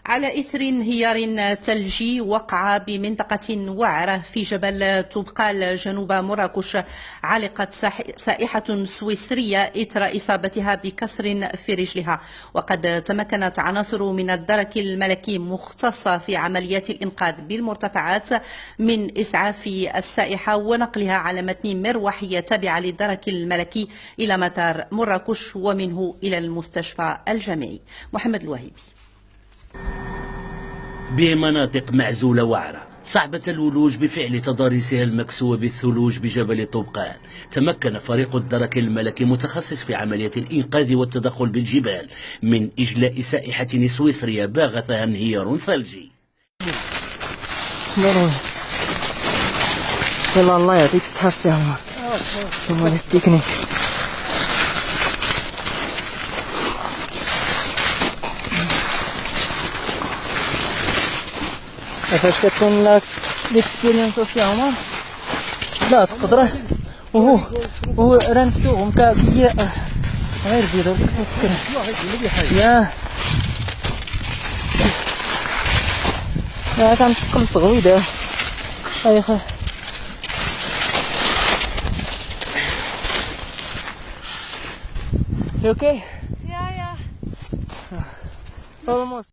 على إثر انهيار ثلجي وقع بمنطقة وعرة في جبل طبقال جنوب مراكش، علقت سائحة سويسرية إثر إصابتها بكسر في رجلها. وقد تمكنت عناصر من الدرك الملكي مختصة في عمليات الإنقاذ بالمرتفعات من إسعاف السائحة ونقلها على متن مروحية تابعة للدرك الملكي إلى مطار مراكش ومنه إلى المستشفى الجامعي. محمد الوهيبي. بمناطق معزولة وعرة صعبة الولوج بفعل تضاريسها المكسوة بالثلوج بجبل طبقان، تمكن فريق الدرك الملكي متخصص في عملية الإنقاذ والتدخل بالجبال من إجلاء سائحة سويسرية باغتها انهيار ثلجي. يلا الله يعطيك الصحة السي عمر. هو التكنيك. كيفاش كتكون ليكسبيريونس في عمر؟ لا تقدر وهو رانتو ومكاكية غير بيض تفكر يا كنشقل صغويدة اي خير. You okay? Yeah. Almost.